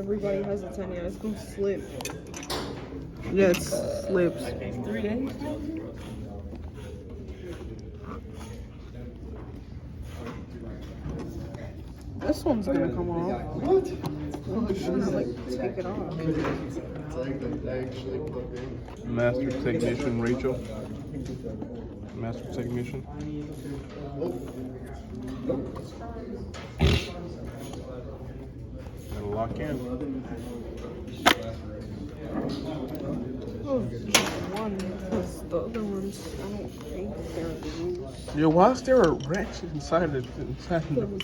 Everybody has a 10, yeah, it's gonna slip. Yeah, it slips. 3 days? This one's gonna come off. What? I'm gonna like take it off. Master technician Rachel. Master technician. Gotta lock in. Oh, just one, because the other ones, I don't think they're loose. Yeah, why is there a ratchet inside the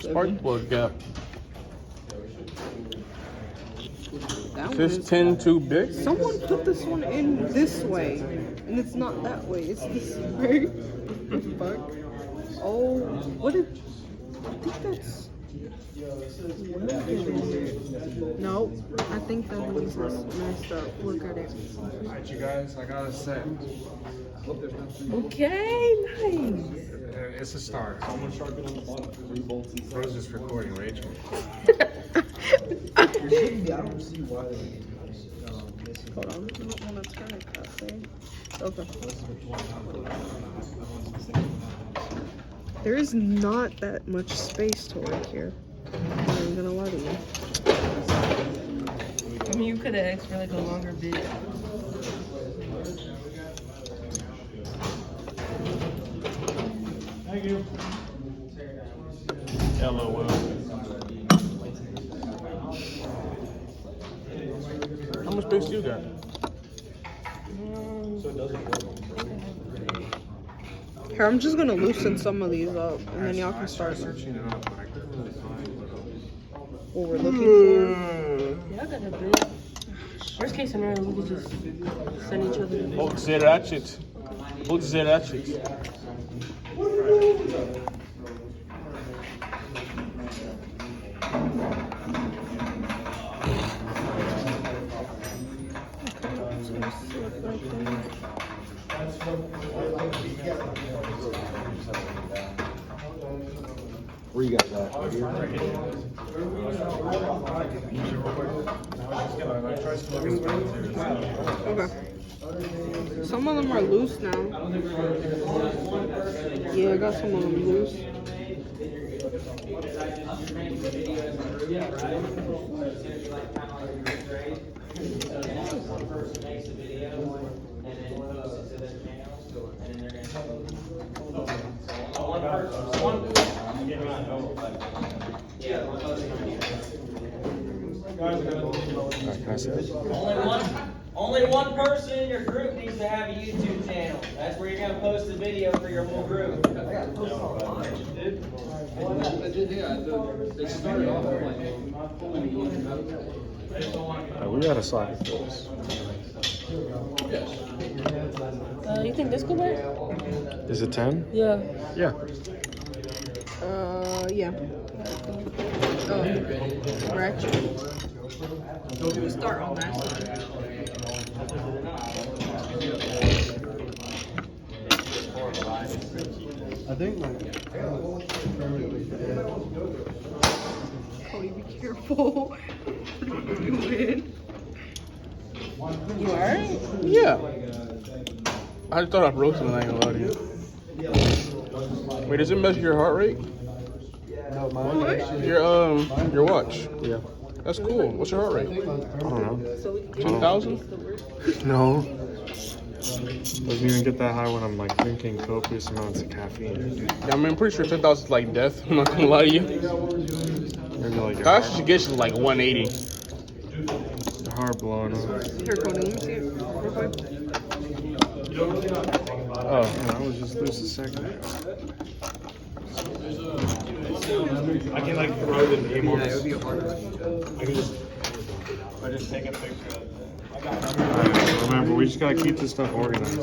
spark plug gap? That Is one this 10 too big? Someone put this one in this way, and it's not that way, it's this way. What the fuck? Oh, what did... I think that's... Nope, I think that one's messed up. Look at it. Alright, you guys, I got a set. Okay, nice. It's a start. Rose is recording, Rachel. Hold on, I don't want to turn it that way. Okay. There is not that much space to work here. I'm not even gonna lie to you. I mean, you could have asked for like a longer bit. Thank you. LOL. How much space do you got? Here, I'm just gonna loosen some of these up, and then y'all can start Searching it up, but I couldn't really find what we're looking for. Yeah, I got a bit. Worst case scenario, we could just send each other the Bóg ze ratchet. Bóg ze ratchet. Where you guys at? Okay. Some of them are loose now. Yeah, I got some of them loose. Only one person in your group needs to have a YouTube channel. That's where you're going to post the video for your whole group. We got a socket for this. You think this could work? Is it 10? Yeah. Yeah. Yeah. Oh, ratchet. We start on that side. I think like. Cody, be careful. What are you doing? You alright? Yeah. I just thought I broke something, I ain't gonna lie to you. Wait, does it measure your heart rate? No, mine. Your watch. Yeah. That's cool. What's your heart rate? I don't know. 10,000? No. Doesn't even get that high when I'm like drinking copious amounts of caffeine. Yeah, I mean, I'm pretty sure 10,000 is like death. I'm not gonna lie to you. Maybe like I should get you like 180. your heart blowing up. Here, Cody, let me see it real quick. Oh, yeah, I was just loose a second ago. I can like throw the name on. Yeah, it would be hard. I can just take a picture of it. Remember, we just gotta keep this stuff organized.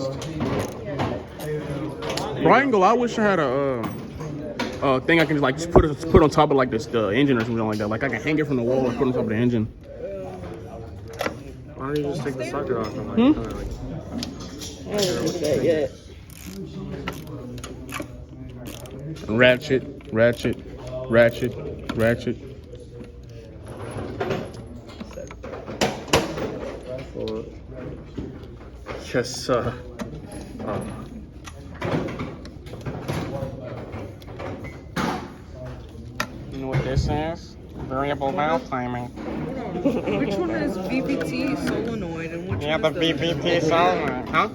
Brian, I wish I had a thing I can like just put on top of like this the engine or something like that. Like I can hang it from the wall and put it on top of the engine. Why don't you just take the socket off and like, Hmm? kinda, like I haven't do that yet. Ratchet, ratchet, ratchet, ratchet. Yes, you know what this is? Variable valve timing. Which one is VVT solenoid and which Yeah, one the is VVT solenoid, huh?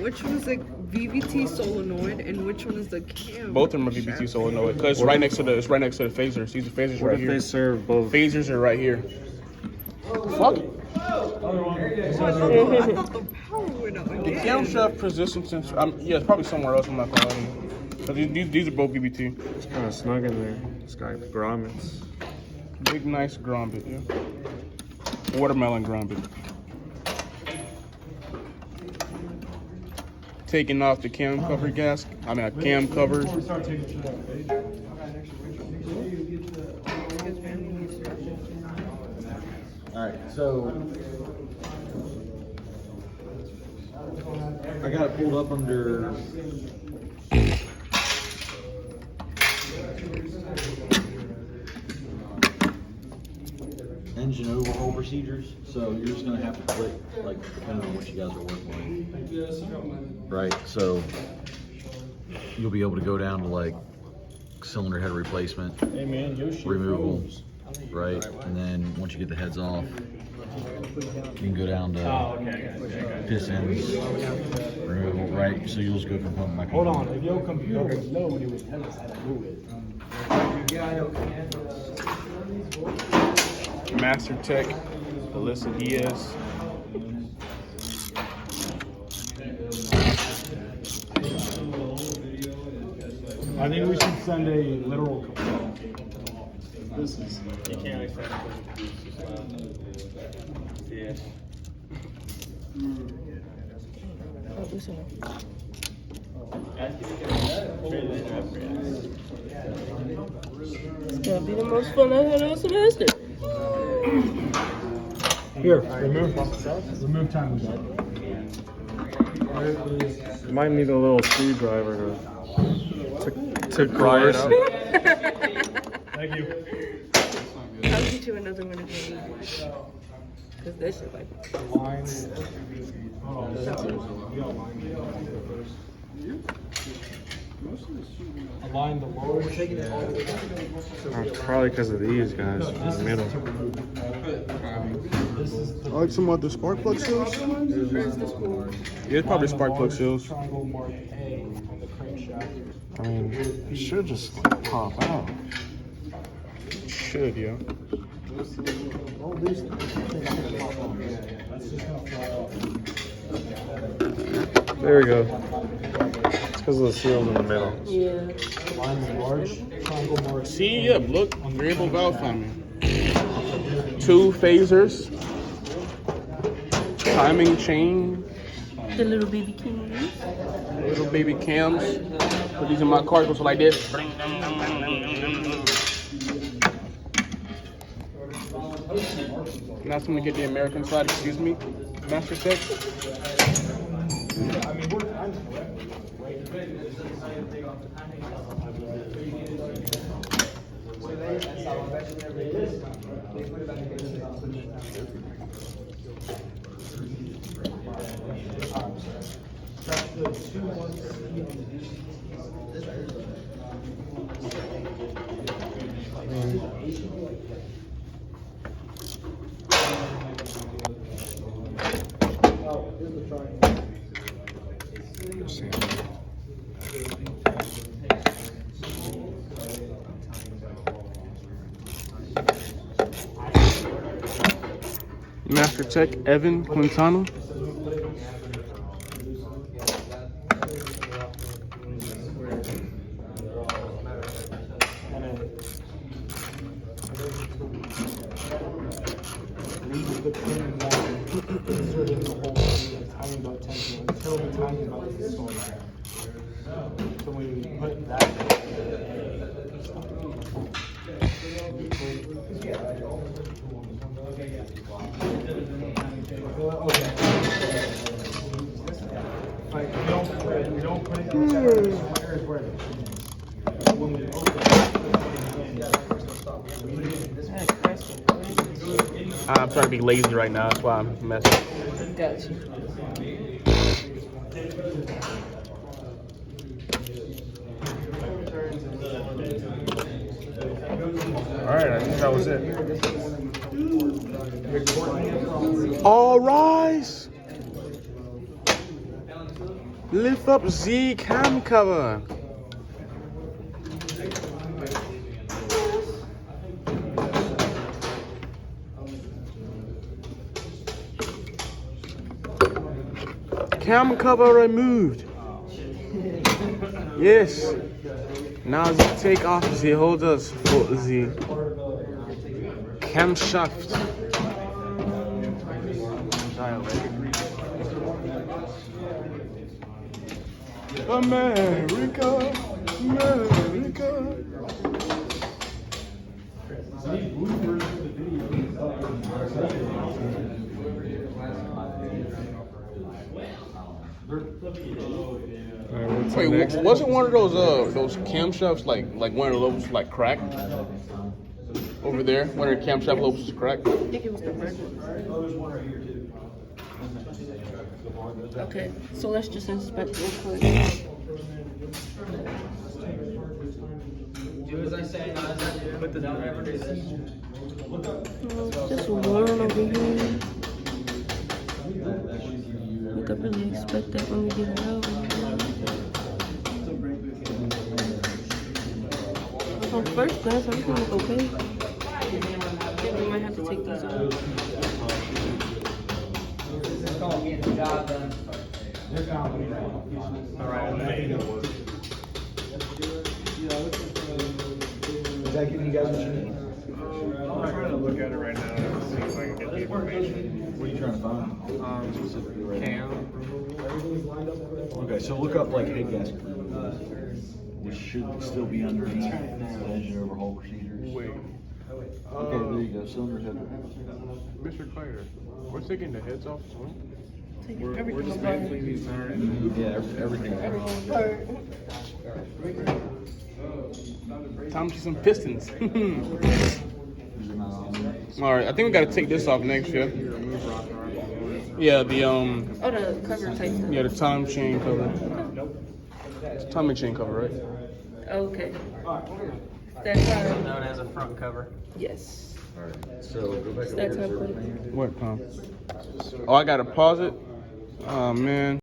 Which one is the VVT solenoid and which one is the cam? Both of them are VVT solenoid because it's right next to the phasers. These are phasers What right if here. they serve both? Phasers are right here. Fuck it. I thought the power went out The again. camshaft resistance, yeah, it's probably somewhere else. I'm not gonna lie to you. But these are both VVT. It's kind of snug in there. It's got grommets. Big, nice grombit, yeah. Watermelon grombit. Taking off the cam cover gasket. I mean, a cam cover. Alright, so I got it pulled up under engine overhaul procedures. So you're just gonna have to click, like, depending on what you guys are working with. Right, so you'll be able to go down to like cylinder head replacement, removal, right? And then once you get the heads off, you can go down to pistons, removal, right? So you'll just go component by component. Hold on, if your computer was low, it would tell us how to do it. Master Tech, Alyssa Diaz. I think we should send a literal computer. This is. You can't expect yeah. It's gonna be the most fun I've had all semester. Here, remove time ago. You might need a little screwdriver to Pry it coerce out. it. Thank you. I'll get you another one if you need it. Cause that shit like. Align the lower. Probably because of these guys in the middle. I like some of the spark plug seals. Yeah, it's probably spark plug seals. Triangle mark A on the crankshaft. I mean, it should just pop out. Should, yeah. There we go. It's because of the seals in the middle. Yeah. Align the large triangle mark. See, yeah, look, variable valve timing. 2 phasers. Timing chain. The little baby king. Little baby cams. Put these in my car, goes like this. Now I'm gonna get the American side, excuse me, Master Tech. Master Tech, Evan Quintana. The pin mark insert in the hole and timing belt tension until the timing belt is installed. So when we put that like we don't put it in the areas where when we open I'm trying to be lazy right now, that's why I'm messing. Got you. Alright, I think that was it. All rise. Lift up Z cam cover. Cam cover removed. Yes. Now Z take off the holders for the camshaft. America, America. Wait, wasn't one of those camshafts like one of those like cracked over there? One of the camshaft lobes was cracked. I think it was the red one. Okay, so let's just inspect real quick. Do as I say, not as I do. Don't ever do this. Just one over here. I could really expect that when we get it out. On first glance, everything look okay. Yeah, we might have to take these out. This is called getting the job done. Is that giving you guys what you need? I'm trying to look at it right now to see if I can get the information. What are you trying to find? Specifically right now. Cam. Okay, so look up like head gasket removal, which should still be underneath the engine overhaul procedures. Wait. Okay, there you go. Cylinder head. Mr. Clater, we're taking the heads off. Take We're everything just apart. making these tires. Yeah, everything. Everything apart. Time to see some pistons. All right, I think we gotta take this off next, yeah. Yeah, the Oh, the cover type. yeah, the time chain cover. It's timing chain cover, right? Okay. That's Known as a front cover. yes. Alright, so go back That's up how here. I put it. What, Tom? Oh, I gotta pause it. Oh man.